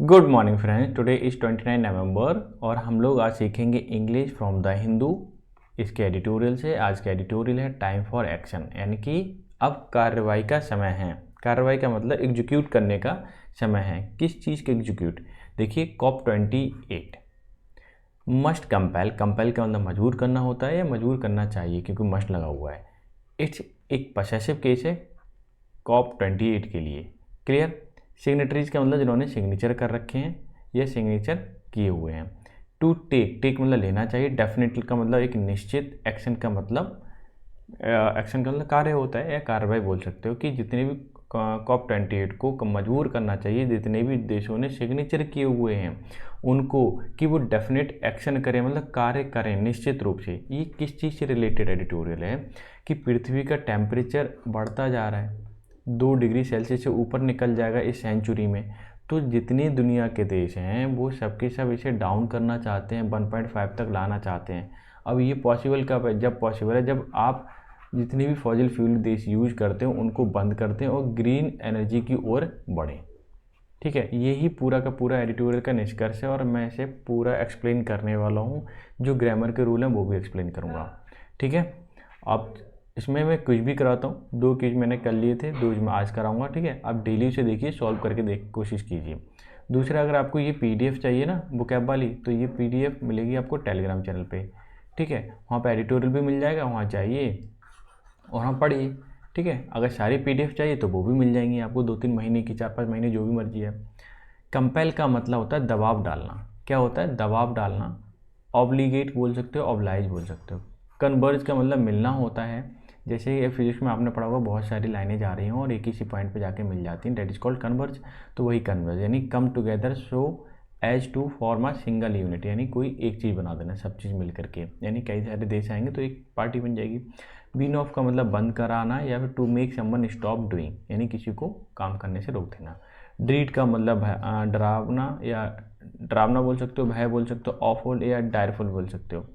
Good morning friends, today is 29 नवंबर और हम लोग आज सीखेंगे इंग्लिश फ्रॉम द हिंदू। इसके एडिटोरियल से आज का एडिटोरियल है टाइम फॉर एक्शन, यानी कि अब कार्रवाई का समय है। कार्रवाई का मतलब एग्जीक्यूट करने का समय है। किस चीज़ के एग्जीक्यूट? देखिए COP28 मस्ट कंपेल, कंपेल का मतलब मजबूर करना होता है या मजबूर करना चाहिए क्योंकि मस्ट लगा हुआ है। इट्स एक पसेसिव केस है COP28 के लिए। क्लियर? सिग्नेटरीज का मतलब जिन्होंने सिग्नेचर कर रखे हैं या सिग्नेचर किए हुए हैं। टू टेक, टेक मतलब लेना चाहिए। डेफिनेटली का मतलब एक निश्चित, एक्शन का मतलब कार्य होता है या कार्रवाई बोल सकते हो कि जितने भी COP28 को मजबूर करना चाहिए, जितने भी देशों ने सिग्नेचर किए हुए हैं उनको, कि वो डेफिनेट एक्शन करें, मतलब कार्य करें निश्चित रूप से। ये किस चीज़ से रिलेटेड एडिटोरियल है कि पृथ्वी का टेम्परेचर बढ़ता जा रहा है, 2 डिग्री सेल्सियस से ऊपर निकल जाएगा इस सेंचुरी में। तो जितने दुनिया के देश हैं वो सबके सब इसे डाउन करना चाहते हैं, 1.5 तक लाना चाहते हैं। अब ये पॉसिबल कब है? जब पॉसिबल है जब आप जितने भी फॉसिल फ्यूल देश यूज करते हो उनको बंद करते हैं और ग्रीन एनर्जी की ओर बढ़ें। ठीक है, यही पूरा का पूरा एडिटोरियल का निष्कर्ष है और मैं इसे पूरा एक्सप्लेन करने वाला हूँ। जो ग्रामर के रूल हैं वो भी एक्सप्लेन करूँगा। ठीक है, अब इसमें मैं कुछ भी कराता हूँ। 2 क्विज मैंने कर लिए थे, 2 मैं आज कराऊंगा। ठीक है, आप डेली उसे देखिए, सॉल्व करके कोशिश कीजिए। दूसरा, अगर आपको ये PDF चाहिए ना बुकैब वाली, तो ये PDF मिलेगी आपको टेलीग्राम चैनल पे। ठीक है, वहाँ पे एडिटोरियल भी मिल जाएगा, वहाँ जाइए और वहाँ पढ़िए। ठीक है, अगर सारी PDF चाहिए तो वो भी मिल जाएंगी आपको, 2-3 महीने की, 4-5 महीने, जो भी मर्जी है। कंपेल का मतलब होता है दबाव डालना। क्या होता है? दबाव डालना। ऑब्लिगेट बोल सकते हो, ऑब्लाइज बोल सकते हो। कन्वर्ज का मतलब मिलना होता है। जैसे ये फिजिक्स में आपने पढ़ा होगा, बहुत सारी लाइनें जा रही हैं और एक ही सी पॉइंट पे जाके मिल जाती हैं, डेट इज कॉल्ड कन्वर्ज। तो वही कन्वर्ज, यानी come together so as to form a single unit, यानी कोई एक चीज़ बना देना, सब चीज़ मिल करके, यानी कई सारे देश आएंगे तो एक पार्टी बन जाएगी। बीन ऑफ का मतलब बंद कराना या फिर to make someone stop doing, यानी किसी को काम करने से रोक देना। ड्रीड का मतलब डरावना या डरावना बोल सकते हो, भय बोल सकते हो, ऑफुल या डायरफुल बोल सकते हो।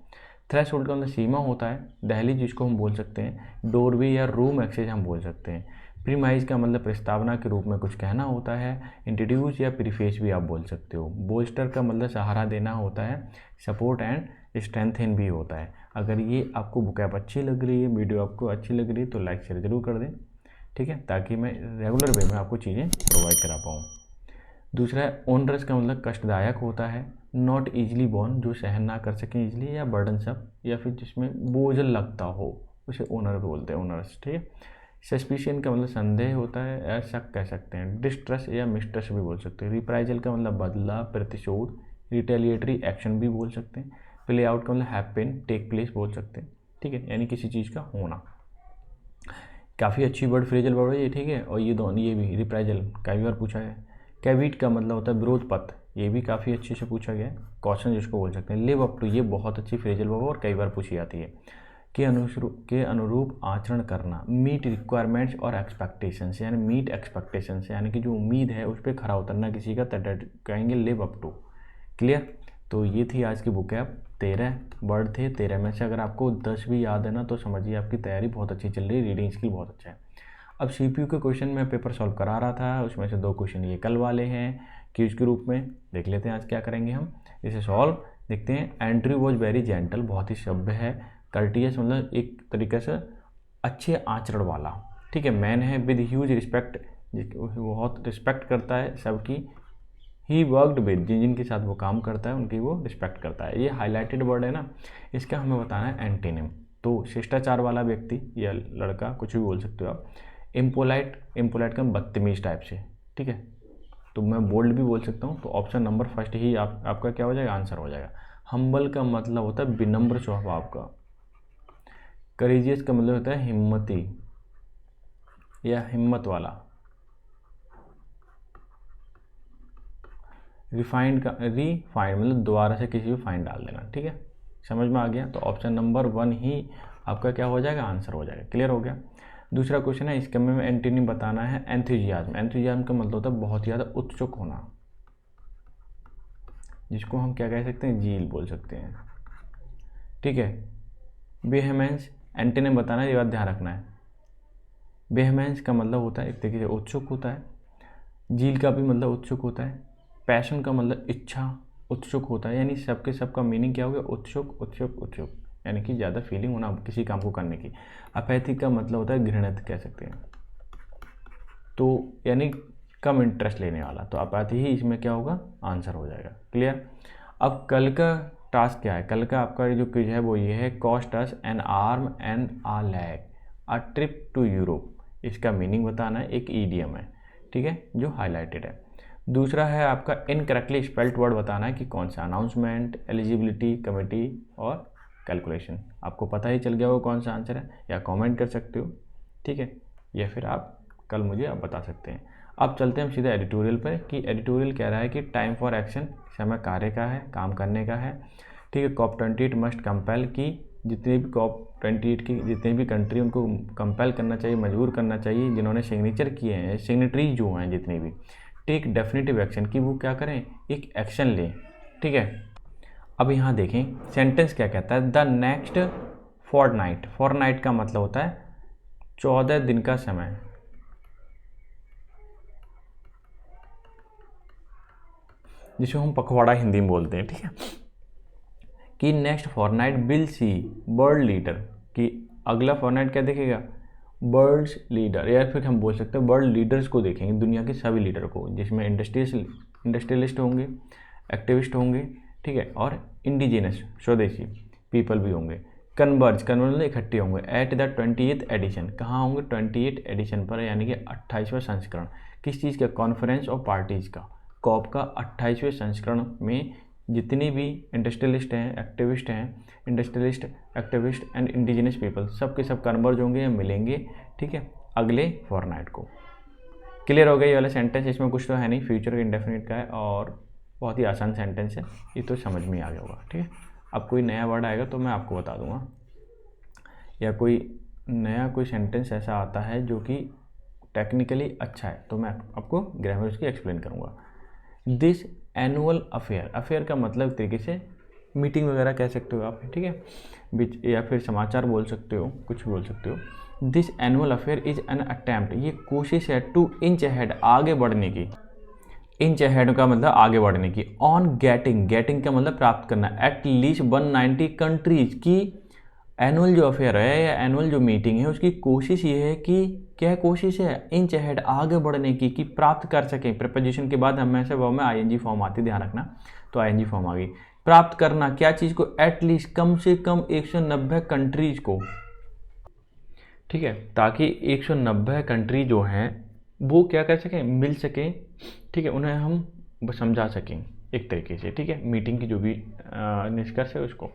थ्रेशोल्ड का मतलब सीमा होता है, दहलीज जिसको हम बोल सकते हैं। डोरवे या रूम एक्सेस हम बोल सकते हैं। प्रीमाइज का मतलब प्रस्तावना के रूप में कुछ कहना होता है। इंट्रोड्यूस या प्रीफेस भी आप बोल सकते हो। बोस्टर का मतलब सहारा देना होता है। सपोर्ट एंड स्ट्रेंथन भी होता है। अगर ये आपको बुकैप अच्छी लग रही है, वीडियो आपको अच्छी लग रही है, तो लाइक शेयर जरूर कर दें। ठीक है, ताकि मैं रेगुलर वे में आपको चीज़ें प्रोवाइड करा पाऊँ। दूसरा है ओनरस का मतलब कष्टदायक होता है। नॉट ईजिली बॉर्न, जो सहन ना कर सकें इजली, या बर्डनसम या फिर जिसमें बोझल लगता हो, उसे ओनर बोलते हैं, ओनरस। ठीक है। सस्पिशियन का मतलब संदेह होता है या शक कह सकते हैं। डिस्ट्रस्ट या मिस्ट्रस्ट भी बोल सकते हैं। रिप्राइजल का मतलब बदला, प्रतिशोध। रिटेलिएटरी एक्शन भी बोल सकते हैं। प्ले आउट का मतलब हैपन, टेक प्लेस बोल सकते हैं। ठीक है, यानी किसी चीज़ का होना। काफ़ी अच्छी वर्ड फ्रेजल वर्ड है ये। ठीक है, और ये दोनों, ये भी रिप्राइजल कई बार पूछा है। कैविट का मतलब होता है विरोध पथ, ये भी काफ़ी अच्छे से पूछा गया है। क्वेश्चन जिसको बोल सकते हैं। लिव अप टू, ये बहुत अच्छी फ्रेजल वर्ब और कई बार पूछी जाती है। के अनुरूप आचरण करना। मीट रिक्वायरमेंट्स और एक्सपेक्टेशंस, यानी मीट एक्सपेक्टेशंस, यानी कि जो उम्मीद है उस पर खरा उतरना किसी का, कहेंगे लिव अप टू। क्लियर? तो ये थी आज की बुक ऐप। 13 वर्ड थे, 13 में से अगर आपको 10 भी याद है ना, तो समझिए आपकी तैयारी बहुत अच्छी चल रही है, रीडिंग स्किल बहुत अच्छा है। अब CPU के क्वेश्चन में पेपर सॉल्व करा रहा था, उसमें से 2 क्वेश्चन ये कल वाले हैं क्यूज के रूप में। देख लेते हैं आज क्या करेंगे हम, इसे सॉल्व देखते हैं। एंड्रयू वॉज वेरी जेंटल, बहुत ही सभ्य है। कर्टियस मतलब एक तरीके से अच्छे आचरण वाला। ठीक है। मैन है विद ह्यूज रिस्पेक्ट, बहुत रिस्पेक्ट करता है सबकी। ही वर्कड विद, जिन जिनके साथ वो काम करता है उनकी वो रिस्पेक्ट करता है। ये हाईलाइटेड वर्ड है ना, इसका हमें बताना है एंटीनिम। तो शिष्टाचार वाला व्यक्ति या लड़का, कुछ भी बोल सकते हो आप। इम्पोलाइट, इम्पोलाइट का बदतमीज टाइप से। ठीक है, तो मैं बोल्ड भी बोल सकता हूँ। तो ऑप्शन नंबर फर्स्ट ही आपका क्या हो जाएगा, आंसर हो जाएगा। हम्बल का मतलब होता है विनम्र स्वभाव का। करेजियस का मतलब होता है हिम्मती या हिम्मत वाला। रिफाइंड का, रिफाइंड मतलब दोबारा से किसी भी फाइन डाल देना। ठीक है, समझ में आ गया? तो ऑप्शन नंबर 1 ही आपका क्या हो जाएगा, आंसर हो जाएगा। क्लियर हो गया? दूसरा क्वेश्चन है, इसके में एंटीनिम बताना है। एंथुजियाज्म, एंथुजियाज्म का मतलब होता है बहुत ज़्यादा उत्सुक होना, जिसको हम क्या कह सकते हैं, जील बोल सकते हैं। ठीक है। वेहेमेंस, एंटीनिम बताना है, ये बात ध्यान रखना है। वेहेमेंस का मतलब होता है एक तरीके से उत्सुक होता है। जील का भी मतलब उत्सुक होता है। पैशन का मतलब इच्छा, उत्सुक होता है, यानी सबके सबका मीनिंग क्या हो गया, उत्सुक उत्सुक उत्सुक, यानी कि ज़्यादा फीलिंग होना किसी काम को करने की। अपैथिक का मतलब होता है घृणित कह सकते हैं, तो यानी कम इंटरेस्ट लेने वाला, तो अपैथी ही इसमें क्या होगा, आंसर हो जाएगा। क्लियर। अब कल का टास्क क्या है, कल का आपका जो क्विज है वो ये है, cost us an arm and a leg a trip to Europe. इसका मीनिंग बताना है, एक ईडियम है, ठीक है, जो हाईलाइटेड है। दूसरा है आपका इनकरेक्टली स्पेल्ड वर्ड बताना है कि कौन सा, अनाउंसमेंट, एलिजिबिलिटी, कमेटी और कैलकुलेशन। आपको पता ही चल गया वो कौन सा आंसर है, या कमेंट कर सकते हो, ठीक है, या फिर आप कल मुझे आप बता सकते हैं। अब चलते हैं हम सीधा एडिटोरियल पर, कि एडिटोरियल कह रहा है कि टाइम फॉर एक्शन, समय कार्य का है, काम करने का है, ठीक है। COP28 मस्ट कंपेल की जितनी भी COP28 की जितनी भी कंट्री, उनको कंपेल करना चाहिए, मजबूर करना चाहिए, जिन्होंने सिग्नेचर किए हैं, सिग्नेटरीज जो हैं जितनी भी, टेक डेफिनेटिव एक्शन, कि वो क्या करें, एक एक्शन लें, ठीक है। अब यहाँ देखें सेंटेंस क्या कहता है, द नेक्स्ट फोर्टनाइट। फोर्टनाइट का मतलब होता है 14 दिन का समय, जिसको हम पखवाड़ा हिंदी में बोलते हैं, ठीक है। कि next fortnight will see world leader, कि अगला फॉरनाइट क्या देखेगा, वर्ल्ड्स लीडर, या फिर हम बोल सकते हैं वर्ल्ड लीडर्स को देखेंगे, दुनिया के सभी लीडर को, जिसमें इंडस्ट्रियलिस्ट होंगे, एक्टिविस्ट होंगे, ठीक है, और इंडिजिनस स्वदेशी पीपल भी होंगे। कन्वर्ज इकट्ठे होंगे एट द 28th एडिशन, कहाँ होंगे, 28th एडिशन पर, यानी कि 28वां संस्करण। किस चीज़ का, कॉन्फ्रेंस ऑफ पार्टीज़ का, कॉप का 28वें संस्करण में जितनी भी इंडस्ट्रियलिस्ट हैं, एक्टिविस्ट हैं, industrialist, activist and indigenous people, सब के सब कन्वर्ज होंगे या मिलेंगे, ठीक है, अगले फॉरनाइट को। क्लियर हो गया ये वाला सेंटेंस, इसमें कुछ तो है नहीं, फ्यूचर इंडेफिनिट का है और बहुत ही आसान सेंटेंस है, ये तो समझ में आ गया होगा, ठीक है। अब कोई नया वर्ड आएगा तो मैं आपको बता दूंगा, या कोई नया कोई सेंटेंस ऐसा आता है जो कि टेक्निकली अच्छा है तो मैं आपको ग्रामर उसकी एक्सप्लेन करूँगा। दिस एनुअल अफेयर, अफेयर का मतलब एक तरीके से मीटिंग वगैरह कह सकते हो आप, ठीक है, या फिर समाचार बोल सकते हो, कुछ बोल सकते हो। This annual affair is an attempt, ये कोशिश है, टू इंच अहेड, आगे बढ़ने की, इंच अहेड का मतलब आगे बढ़ने की, ऑन गेटिंग, गेटिंग का मतलब प्राप्त करना, एट लीस्ट 190 कंट्रीज की एनुअल जो अफेयर है या एनुअल जो मीटिंग है उसकी कोशिश ये है कि क्या कोशिश है, इंच अहेड, आगे बढ़ने की, कि प्राप्त कर सकें। प्रीपोजिशन के बाद हमेशा वर्ब में आईएनजी फॉर्म आती है, ध्यान रखना, तो आईएनजी फॉर्म आ गई। प्राप्त करना क्या चीज़ को, एटलीस्ट कम से कम 190 कंट्रीज को, ठीक है, ताकि 190 कंट्री जो हैं वो क्या कर सकें, मिल सकें, ठीक है, उन्हें हम समझा सकें एक तरीके से, ठीक है, मीटिंग की जो भी निष्कर्ष है उसको।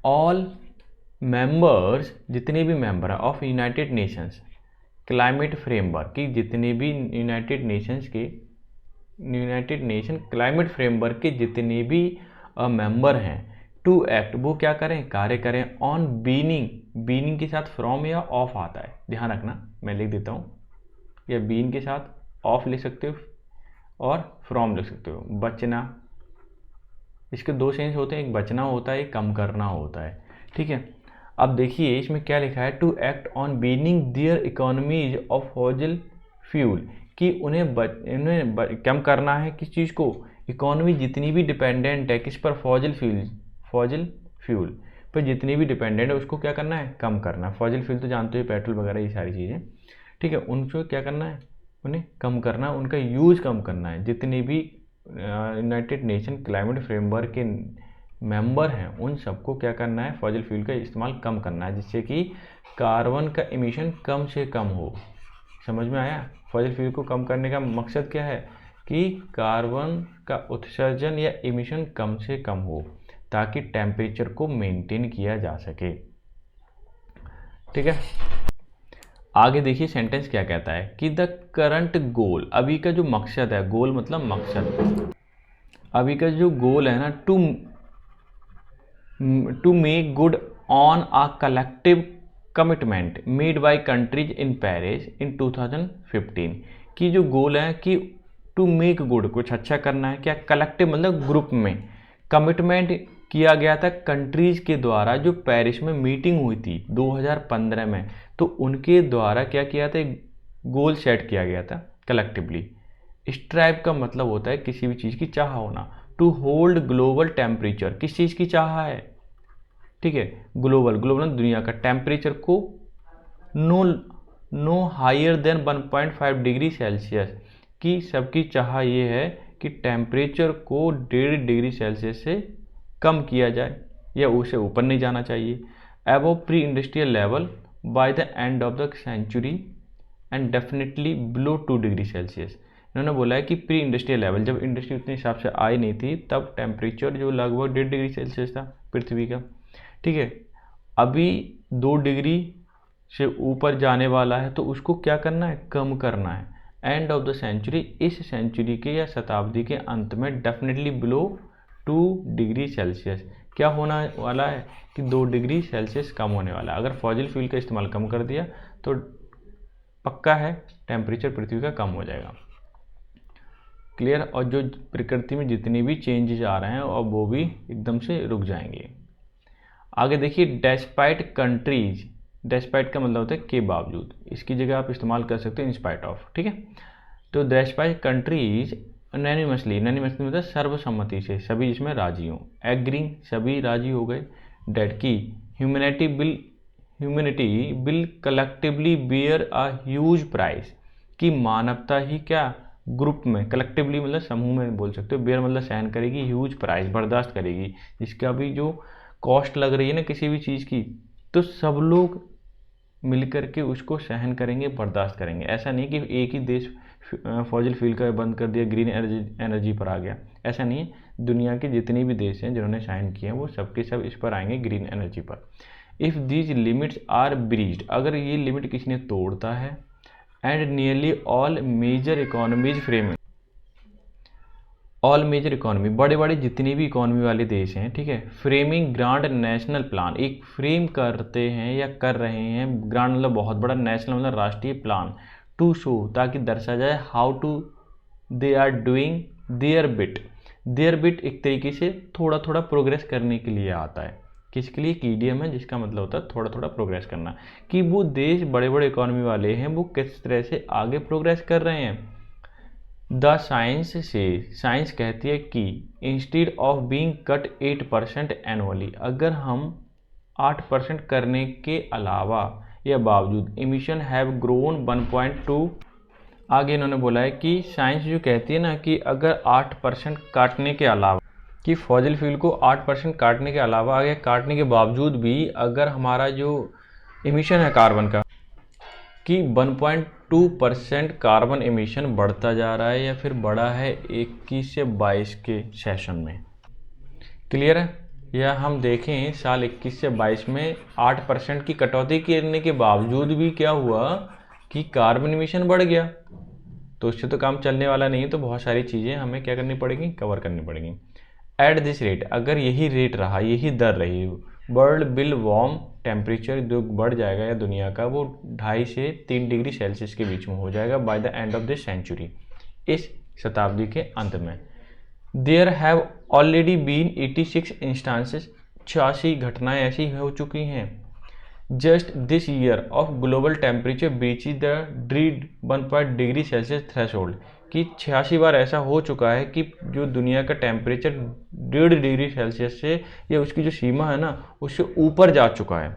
ऑल मेंबर्स, जितने भी मेंबर हैं, of United Nations climate framework, की जितने भी यूनाइटेड नेशन क्लाइमेट फ्रेमवर्क के जितने भी मेंबर हैं, टू एक्ट, वो क्या करें, कार्य करें, ऑन बीनिंग, बीनिंग के साथ फ्रॉम या ऑफ आता है, ध्यान रखना, मैं लिख देता हूँ, या बीन के साथ ऑफ लिख सकते हो और फ्रॉम लिख सकते हो, बचना, इसके दो सेंस होते हैं, एक बचना होता है, एक कम करना होता है, ठीक है। अब देखिए इसमें क्या लिखा है, to act on weaning their economies off fossil fuel, कि उन्हें कम करना है किस चीज़ को, इकोनॉमी जितनी भी डिपेंडेंट है किस पर, फॉसिल फ्यूल पर जितनी भी डिपेंडेंट है उसको क्या करना है, कम करना है। फॉसिल फ्यूल तो जानते हो, पेट्रोल वगैरह ये सारी चीज़ें, ठीक है, उनको क्या करना है, उन्हें कम करना है, उनका यूज़ कम करना है। जितने भी यूनाइटेड नेशन क्लाइमेट फ्रेमवर्क के मेंबर हैं उन सबको क्या करना है, फॉसिल फ्यूल का इस्तेमाल कम करना है, जिससे कि कार्बन का एमिशन कम से कम हो। समझ में आया, फॉसिल फ्यूल को कम करने का मकसद क्या है, कि कार्बन का उत्सर्जन या एमिशन कम से कम हो, ताकि टेम्परेचर को मेंटेन किया जा सके, ठीक है। आगे देखिए सेंटेंस क्या कहता है, कि द करंट गोल, अभी का जो मकसद है, गोल मतलब मकसद, अभी का जो गोल है ना, to make good on a collective commitment made by countries in Paris in 2015, की जो गोल है कि टू मेक गुड, कुछ अच्छा करना है, क्या कलेक्टिव मतलब ग्रुप में, कमिटमेंट किया गया था कंट्रीज के द्वारा, जो पेरिस में मीटिंग हुई थी 2015 में, तो उनके द्वारा क्या किया था, गोल सेट किया गया था कलेक्टिवली, स्ट्राइव का मतलब होता है किसी भी चीज़ की चाह होना। टू होल्ड ग्लोबल टेम्परेचर, किस चीज़ की चाह है, ठीक है, ग्लोबल, ग्लोबल दुनिया का, टेम्परेचर को no higher than 1.5 degree Celsius, की सबकी चाह ये है कि टेम्परेचर को 1.5 डिग्री सेल्सियस से कम किया जाए या उसे ऊपर नहीं जाना चाहिए। Above pre industrial level by the end of the century and definitely below 2 degree Celsius. इन्होंने बोला है कि प्री इंडस्ट्रियल लेवल, जब इंडस्ट्री उतने हिसाब से आई नहीं थी तब टेम्परेचर जो लगभग 1.5 डिग्री सेल्सियस था पृथ्वी का, ठीक है, अभी 2 डिग्री से ऊपर जाने वाला है, तो उसको क्या करना है, कम करना है। एंड ऑफ द सेंचुरी, इस सेंचुरी के या शताब्दी के अंत में डेफिनेटली बिलो 2 डिग्री सेल्सियस क्या होना वाला है कि 2 डिग्री सेल्सियस कम होने वाला है। अगर फॉसिल फ्यूल का इस्तेमाल कम कर दिया तो पक्का है टेम्परेचर पृथ्वी का कम हो जाएगा। क्लियर। और जो प्रकृति में जितनी भी चेंजेस आ रहे हैं और वो भी एकदम से रुक जाएंगे। आगे देखिए, डेस्पाइट कंट्रीज, डेस्पाइट का मतलब होता है के बावजूद, इसकी जगह आप इस्तेमाल कर सकते हो इंस्पाइट ऑफ, ठीक है। तो डेस्पाइट कंट्रीज यूनानिमसली, यूनानिमसली मतलब सर्वसम्मति से, सभी इसमें राजी हों, एग्रीइंग सभी राजी हो गए, डेट की humanity will collectively bear a huge price, कि मानवता ही क्या ग्रुप में, कलेक्टिवली मतलब समूह में बोल सकते हो, बियर मतलब सहन करेगी, ह्यूज प्राइस बर्दाश्त करेगी, जिसका भी जो कॉस्ट लग रही है ना किसी भी चीज़ की, तो सब लोग मिलकर के उसको सहन करेंगे, बर्दाश्त करेंगे। ऐसा नहीं कि एक ही देश फॉसिल फ्यूल का बंद कर दिया, ग्रीन एनर्जी पर आ गया, ऐसा नहीं है। दुनिया के जितने भी देश हैं जिन्होंने साइन किए हैं वो सबके सब इस पर आएंगे, ग्रीन एनर्जी पर। If these limits are breached, अगर ये लिमिट किसी ने तोड़ता है, and nearly all major economies framing, all major economy, बड़े बड़े जितने भी इकोनॉमी वाले देश हैं, ठीक है, फ्रेमिंग ग्रांड नेशनल प्लान, एक फ्रेम करते हैं या कर रहे हैं, ग्रांड मतलब बहुत बड़ा, नेशनल मतलब राष्ट्रीय प्लान, टू शो ताकि दर्शा जाए, how to they are doing their bit, their bit एक तरीके से थोड़ा थोड़ा प्रोग्रेस करने के लिए आता है, किसके लिए, ईडीएम है जिसका मतलब होता है थोड़ा थोड़ा प्रोग्रेस करना, कि वो देश बड़े बड़े इकोनॉमी वाले हैं वो किस तरह से आगे प्रोग्रेस कर रहे हैं। द साइंस से, साइंस कहती है कि instead of being cut 8% annually, अगर हम 8% करने के अलावा या बावजूद, एमिशन हैव ग्रोन 1.2, आगे इन्होंने बोला है कि साइंस जो कहती है ना कि अगर 8% काटने के अलावा, कि फॉसिल फ्यूल को 8% काटने के अलावा, आगे काटने के बावजूद भी अगर हमारा जो एमिशन है कार्बन का, कि 1.2% कार्बन एमिशन बढ़ता जा रहा है या फिर बढ़ा है 21 से 22 के सेशन में। क्लियर है। या हम देखें साल 21 से 22 में 8% की कटौती करने के बावजूद भी क्या हुआ कि कार्बन एमिशन बढ़ गया, तो उससे तो काम चलने वाला नहीं है, तो बहुत सारी चीज़ें हमें क्या करनी पड़ेगी, कवर करनी पड़ेगी। एट दिस रेट, अगर यही रेट रहा, यही दर रही, वर्ल्ड विल वार्म, टेम्परेचर जो बढ़ जाएगा या दुनिया का वो 2.5 से 3 डिग्री सेल्सियस के बीच में हो जाएगा by the end of this century, इस शताब्दी के अंत में। There have already been 86 instances, 86 घटनाएं ऐसी हो चुकी हैं। Just this year of global temperature breaches the 1 degree Celsius threshold, कि 86 बार ऐसा हो चुका है कि जो दुनिया का टेम्परेचर 1.5 डिग्री सेल्सियस से या उसकी जो सीमा है ना उससे ऊपर जा चुका है।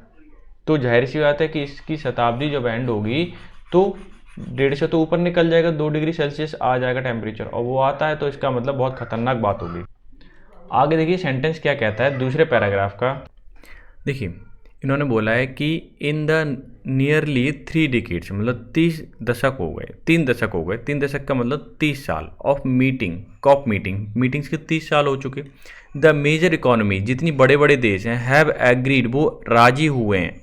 तो जाहिर सी बात है कि इसकी शताब्दी जब एंड होगी तो 1.5 से तो ऊपर निकल जाएगा, 2 डिग्री सेल्सियस आ जाएगा टेम्परेचर, और वो आता है तो इसका मतलब बहुत खतरनाक बात होगी। आगे देखिए सेंटेंस क्या कहता है दूसरे पैराग्राफ का। देखिए इन्होंने बोला है कि इन द नियरली 3 डिकेड्स, मतलब 30 दशक हो गए, 3 दशक हो गए, 3 दशक का मतलब 30 साल ऑफ मीटिंग, कॉप मीटिंग्स के 30 साल हो चुके। द मेजर इकोनॉमी, जितनी बड़े बड़े देश हैं, हैव एग्रीड, वो राजी हुए हैं,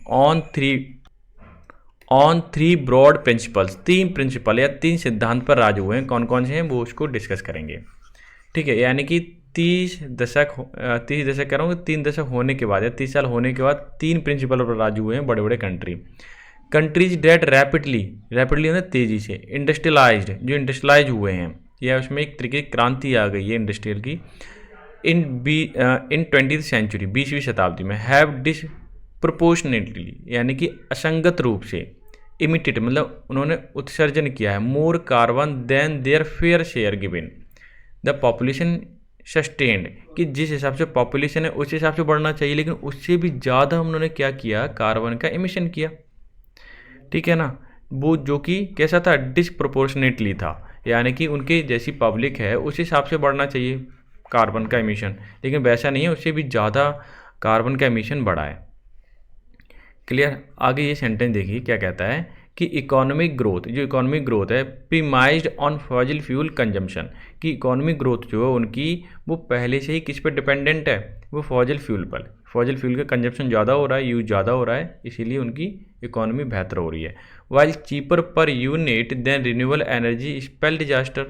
on three broad principles, 3 principle या 3 सिद्धांत पर राजी हुए हैं। कौन कौन से हैं वो उसको डिस्कस करेंगे, ठीक है। यानी कि 30 दशक कह रहा हूँ, 3 दशक होने के बाद या 30 साल होने के बाद 3 प्रिंसिपल पर राजी हुए हैं बड़े बड़े कंट्रीज डेट रैपिडली मतलब तेज़ी से, इंडस्ट्रियलाइज्ड, जो इंडस्ट्रियलाइज हुए हैं या उसमें एक तरीके की क्रांति आ गई है इंडस्ट्रियल की, इन 20th सेंचुरी, 20वीं शताब्दी में, हैव डिसप्रोपोर्शनेटली यानी कि असंगत रूप से, इमिटेड मतलब उन्होंने उत्सर्जन किया है more carbon than their fair share given the population sustained, कि जिस हिसाब से पॉपुलेशन है उस हिसाब से बढ़ना चाहिए, लेकिन उससे भी ज़्यादा उन्होंने क्या किया, कार्बन का एमिशन किया। ठीक है ना, वो जो कि कैसा था, डिसप्रोपोर्शनेटली था, यानी कि उनके जैसी पब्लिक है उस हिसाब से बढ़ना चाहिए कार्बन का एमिशन, लेकिन वैसा नहीं है, उससे भी ज़्यादा कार्बन का एमिशन बढ़ा है। क्लियर। आगे ये सेंटेंस देखिए क्या कहता है कि इकोनॉमिक ग्रोथ, जो इकोनॉमिक ग्रोथ है प्रीमाइज्ड ऑन फॉसिल फ्यूल कंजम्पशन, कि इकोनॉमिक ग्रोथ जो है उनकी वो पहले से ही किस पर डिपेंडेंट है, वो फॉसिल फ्यूल पर, फॉसिल फ्यूल का कंजम्पशन ज़्यादा हो रहा है, यूज ज़्यादा हो रहा है, इसीलिए उनकी इकोनॉमी बेहतर हो रही है। While cheaper per unit than renewable energy spell disaster,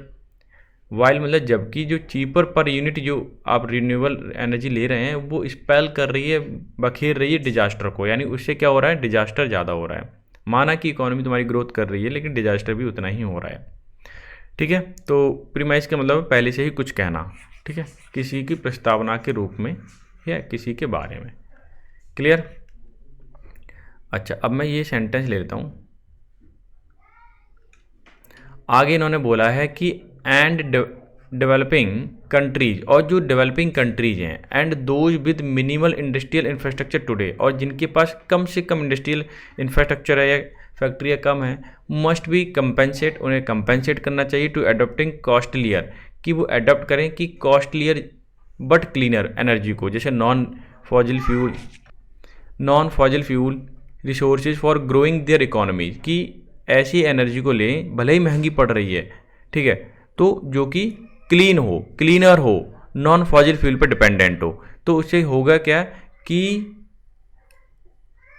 while मतलब जबकि जो चीपर पर यूनिट जो आप रिन्यूएबल एनर्जी ले रहे हैं वो स्पेल कर रही है, बखेर रही है डिजास्टर को, यानी उससे क्या हो रहा है, डिजास्टर ज़्यादा हो रहा है। माना कि इकोनॉमी तुम्हारी ग्रोथ कर रही है लेकिन डिजास्टर भी उतना ही हो रहा है। ठीक है, तो प्रीमाइस का मतलब पहले से ही कुछ कहना, ठीक है, किसी की प्रस्तावना के रूप में या किसी के बारे में। क्लियर। अच्छा, अब मैं ये सेंटेंस ले लेता हूँ। आगे इन्होंने बोला है कि एंड डेवलपिंग कंट्रीज, और जो डेवलपिंग कंट्रीज हैं and those with minimal industrial infrastructure today, और जिनके पास कम से कम इंडस्ट्रियल इंफ्रास्ट्रक्चर है या फैक्ट्रियाँ कम है, मस्ट बी कंपेंसेट, उन्हें कंपेंसेट करना चाहिए टू एडोप्टिंग कॉस्टलियर, कि वो एडोप्ट करें कि कॉस्टलियर बट क्लीनर एनर्जी को, जैसे non fossil fuel resources for growing there economy, कि ऐसी एनर्जी को लें भले ही महंगी पड़ रही है, ठीक है, तो जो कि क्लीन हो, क्लीनर हो, नॉन फॉसिल फ्यूल पर डिपेंडेंट हो, तो उससे होगा क्या कि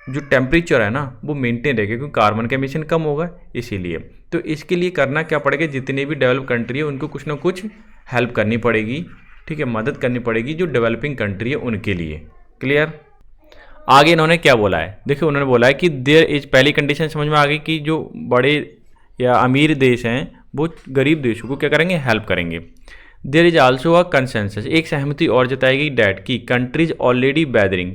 जो टेम्परेचर है ना वो मेंटेन रहेगा, क्योंकि कार्बन का एमिशन कम होगा इसीलिए। तो इसके लिए करना क्या पड़ेगा, जितने भी डेवलप कंट्री है उनको कुछ ना कुछ हेल्प करनी पड़ेगी, ठीक है, मदद करनी पड़ेगी जो डेवलपिंग कंट्री है उनके लिए। क्लियर। आगे इन्होंने क्या बोला है, देखिए उन्होंने बोला है कि देयर इज, पहली कंडीशन समझ में आ गई कि जो बड़े या अमीर देश हैं वो गरीब देशों को क्या करेंगे, हेल्प करेंगे। There is also a consensus, एक सहमति और जताई गई डैट की countries already weathering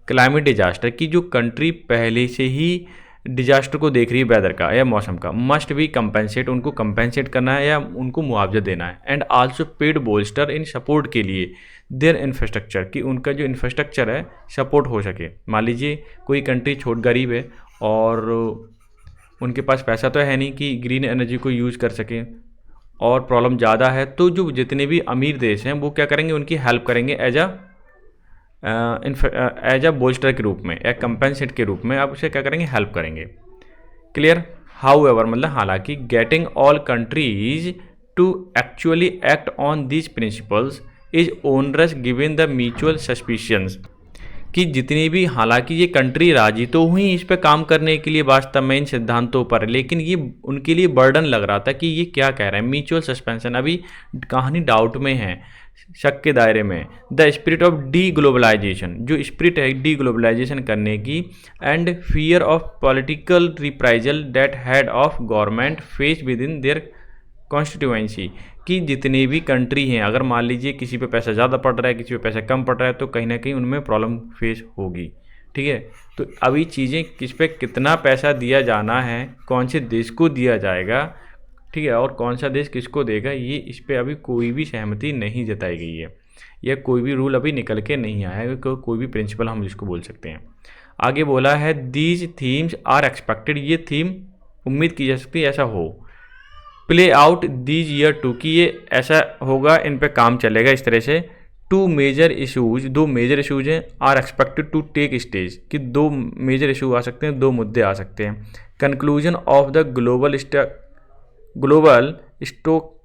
climate disaster, की जो कंट्री पहले से ही डिजास्टर को देख रही है वेदर का या मौसम का, मस्ट बी कंपेंसेट, उनको कंपेंसेट करना है या उनको मुआवजा देना है। And also paid bolster in support के लिए देयर इंफ्रास्ट्रक्चर, कि उनका जो इंफ्रास्ट्रक्चर है सपोर्ट हो सके। मान लीजिए कोई कंट्री छोट गरीब है और उनके पास पैसा तो है नहीं कि ग्रीन एनर्जी को यूज़ कर सकें, और प्रॉब्लम ज़्यादा है, तो जो जितने भी अमीर देश हैं वो क्या करेंगे, उनकी हेल्प करेंगे एज अ बोल्स्टर के रूप में या कंपेंसेट के रूप में, आप उसे क्या करेंगे, हेल्प करेंगे। क्लियर। हाउएवर मतलब हालांकि getting all countries to actually act on these principles is onerous given the mutual suspicions, कि जितनी भी, हालांकि ये कंट्री राजी तो हुई इस पे काम करने के लिए वास्तव में इन सिद्धांतों पर, लेकिन ये उनके लिए बर्डन लग रहा था कि ये क्या कह रहे हैं, म्यूचुअल सस्पेंशन, अभी कहानी डाउट में है, शक के दायरे में। The spirit of de globalisation, जो स्पिरिट है डी ग्लोबलाइजेशन करने की, and fear of political reprisal that head of government face within their constituency, कि जितनी भी कंट्री हैं, अगर मान लीजिए किसी पे पैसा ज़्यादा पड़ रहा है, किसी पे पैसा कम पड़ रहा है, तो कहीं ना कहीं उनमें प्रॉब्लम फेस होगी। ठीक है, तो अभी चीज़ें किस पे कितना पैसा दिया जाना है, कौन से देश को दिया जाएगा, ठीक है, और कौन सा देश किसको देगा, ये इस पर अभी कोई भी सहमति नहीं जताई गई है, या कोई भी रूल अभी निकल के नहीं आया है, कोई भी प्रिंसिपल हम जिसको बोल सकते हैं। आगे बोला है दीज थीम्स आर एक्सपेक्टेड, ये थीम उम्मीद की जा सकती है ऐसा हो, play out these year too, कि ये ऐसा होगा, इन पे काम चलेगा इस तरह से। टू मेजर इशूज, दो मेजर इशूज हैं, are expected to take stage, कि दो मेजर इशू आ सकते हैं, दो मुद्दे आ सकते हैं। Conclusion of the global stock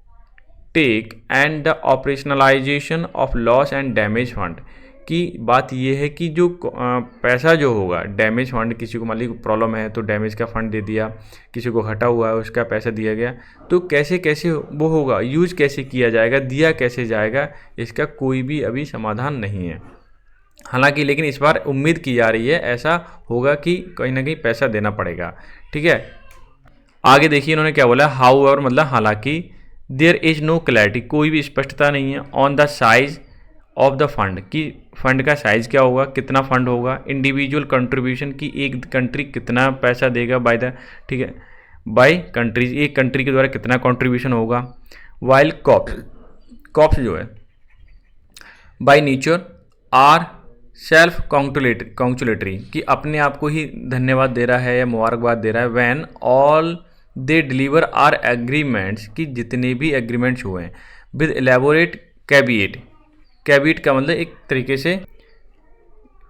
take and the operationalisation of loss and damage fund, की बात यह है कि जो पैसा जो होगा डैमेज फंड, किसी को मान लीजिए प्रॉब्लम है तो डैमेज का फंड दे दिया, किसी को घटा हुआ है उसका पैसा दिया गया, तो कैसे कैसे वो होगा, यूज़ कैसे किया जाएगा, दिया कैसे जाएगा, इसका कोई भी अभी समाधान नहीं है। हालांकि लेकिन इस बार उम्मीद की जा रही है ऐसा होगा कि कहीं ना कहीं पैसा देना पड़ेगा। ठीक है, आगे देखिए इन्होंने क्या बोला, हाउ एवर मतलब हालांकि, देयर इज नो क्लैरिटी, कोई भी स्पष्टता नहीं है, on the size of the fund कि फंड का साइज़ क्या होगा, कितना फंड होगा, इंडिविजुअल कंट्रीब्यूशन की एक कंट्री कितना पैसा देगा बाय द, ठीक है, बाय कंट्रीज, एक कंट्री के द्वारा कितना कंट्रीब्यूशन होगा। वाइल कॉप्स जो है by nature are self congratulatory कि अपने आप को ही धन्यवाद दे रहा है या मुबारकबाद दे रहा है। When all they deliver are agreements कि जितने भी एग्रीमेंट्स हुए हैं विद एलेबोरेट कैबिएट का मतलब एक तरीके से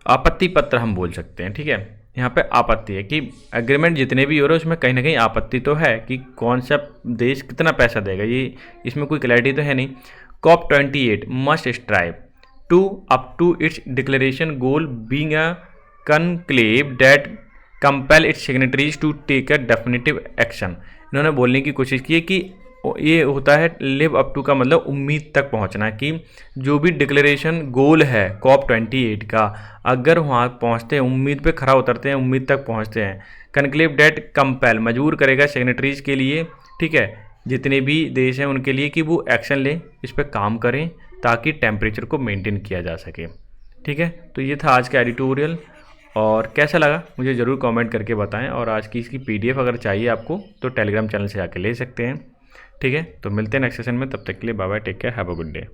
आपत्ति पत्र हम बोल सकते हैं, ठीक है। यहाँ पे आपत्ति है कि एग्रीमेंट जितने भी हो रहे हैं उसमें कहीं ना कहीं आपत्ति तो है कि कौन सा देश कितना पैसा देगा, ये इसमें कोई क्लैरिटी तो है नहीं। COP28 must strive to up to its declaration goal being a conclave that compel its signatories to take a definitive action. इन्होंने बोलने की कोशिश की है कि ये होता है लिव अप टू का मतलब उम्मीद तक पहुंचना, कि जो भी डिक्लेरेशन गोल है COP28 का, अगर वहाँ पहुँचते हैं, उम्मीद पे खरा उतरते हैं, उम्मीद तक पहुँचते हैं, कनक्लेव डेट कंपेल मजबूर करेगा सिग्नेटरीज के लिए, ठीक है, जितने भी देश हैं उनके लिए कि वो एक्शन लें, इस पर काम करें ताकि टेम्परेचर को मेंटेन किया जा सके, ठीक है। तो ये था आज का एडिटोरियल, और कैसा लगा मुझे ज़रूर कमेंट करके बताएं। और आज की इसकी PDF अगर चाहिए आपको तो टेलीग्राम चैनल से जाके ले सकते हैं, ठीक है। तो मिलते हैं नेक्स्ट सेशन में, तब तक के लिए bye bye, take care, have a good day.